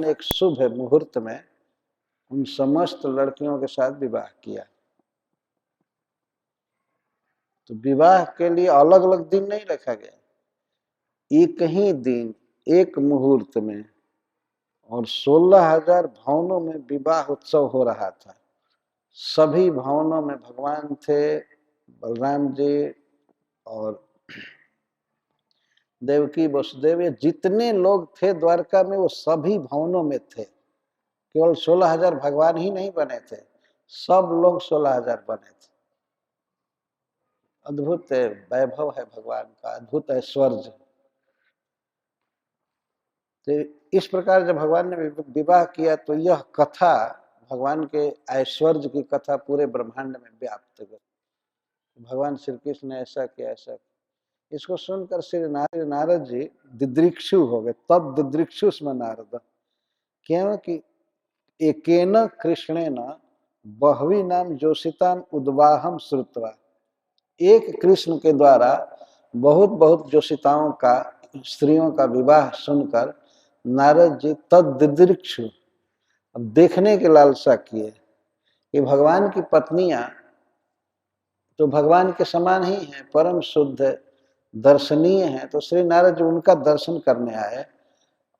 एक शुभ मुहूर्त में उन समस्त लड़कियों के साथ विवाह किया। तो विवाह के लिए अलग अलग दिन नहीं रखा गया, एक ही दिन एक मुहूर्त में, और 16,000 भवनों में विवाह उत्सव हो रहा था। सभी भवनों में भगवान थे, बलराम जी और देवकी वसुदेव, ये जितने लोग थे द्वारका में वो सभी भवनों में थे। केवल 16,000 भगवान ही नहीं बने थे, सब लोग 16,000 बने थे। अद्भुत वैभव है भगवान का, अद्भुत ऐश्वर्य। तो इस प्रकार जब भगवान ने विवाह किया तो यह कथा, भगवान के ऐश्वर्य की कथा पूरे ब्रह्मांड में व्याप्त गई। भगवान श्री कृष्ण ने ऐसा किया, ऐसा किया। इसको सुनकर श्री नारद जी दिदृक्षु हो गए। तद दिदृक्षु स्म नारद, क्योंकि एकेन कृष्णेन बहवी नाम जोशिताम उद्वाहम श्रुत्वा, एक कृष्ण के द्वारा बहुत बहुत जोशिताओं का, स्त्रियों का विवाह सुनकर नारद जी तद दिदृक्षु, अब देखने की लालसा किए कि भगवान की पत्नियां तो भगवान के समान ही हैं, परम शुद्ध दर्शनीय हैं। तो श्री नारद जी उनका दर्शन करने आए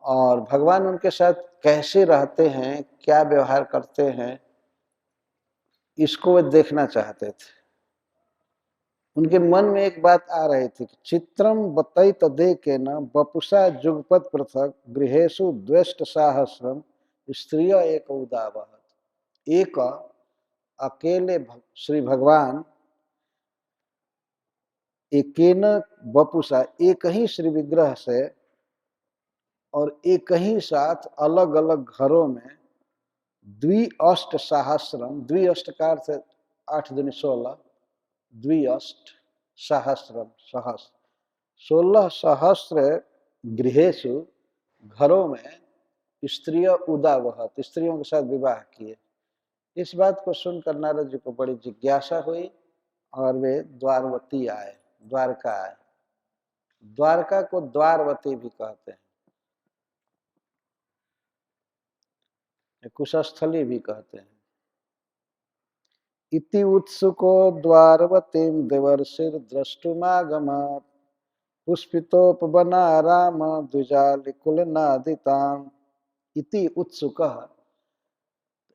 और भगवान उनके साथ कैसे रहते हैं, क्या व्यवहार करते हैं, इसको वे देखना चाहते थे। उनके मन में एक बात आ रही थी कि चित्रम बतई तदे के न बपुषा जुगपत पृथक गृहेशु द्वेष्ट सहस्रम स्त्रिय एक उदावहत। एक अकेले श्री भगवान एकेन बपुषा, एक ही श्री विग्रह से और एक ही साथ अलग अलग घरों में द्विअष्ट सहस्रम, द्विअष्ट का अर्थ 8 दूनी 16, द्विअष्ट सहस्रम, सहस्र 16 सहस्र गृहेशु, घरों में स्त्रिय उदावहत, स्त्रियों के साथ विवाह किए। इस बात को सुनकर नारद जी को बड़ी जिज्ञासा हुई और वे द्वारवती आए, द्वारका आए। द्वारका को द्वारवती भी कहते हैं, कुशस्थली भी कहते हैं। इति उत्सुको द्वारवतीं देवर्षिर द्रष्टुमागमात् पुष्पितोपवना राम द्विजालिकुलनादिताम्। इति उत्सुकः,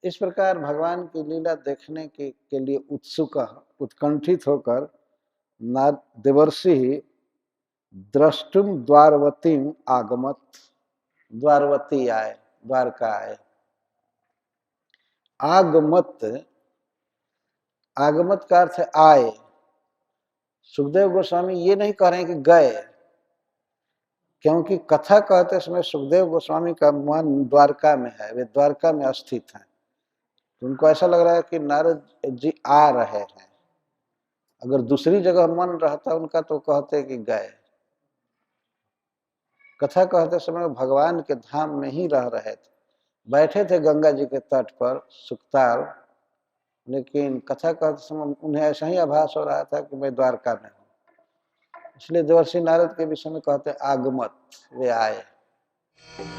इस प्रकार भगवान की लीला देखने के लिए उत्सुक, उत्कंठित होकर देवर्षि द्रष्टुम द्वारवतीं आगमत, द्वारवती आए, द्वारका आए। आगमत, आगमत का अर्थ है आए। सुखदेव गोस्वामी ये नहीं कह रहे हैं कि गए, क्योंकि कथा कहते समय सुखदेव गोस्वामी का मन द्वारका में है, वे द्वारका में स्थित हैं। तो उनको ऐसा लग रहा है कि नारद जी आ रहे हैं। अगर दूसरी जगह मन रहता उनका तो कहते कि गए। कथा कहते समय भगवान के धाम में ही रह रहे थे, बैठे थे गंगा जी के तट पर सुखताल, लेकिन कथा कहते समय उन्हें ऐसा ही आभास हो रहा था कि मैं द्वारका में हूँ। इसलिए देवर्षि नारद के विषय में कहते हैं आगमत, वे आए।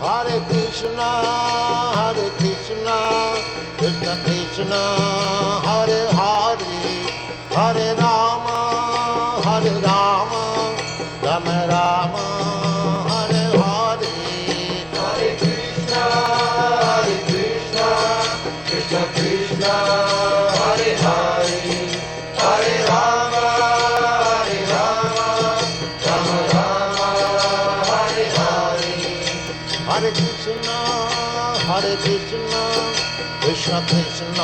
हरे कृष्णा कृष्ण कृष्ण हरे हरे, हरे राम राम राम हरे हरे। हरे कृष्ण कृष्ण कृष्ण हरे हरे, हरे राम राम राम हरे हरे। हरे कृष्ण कृष्ण कृष्ण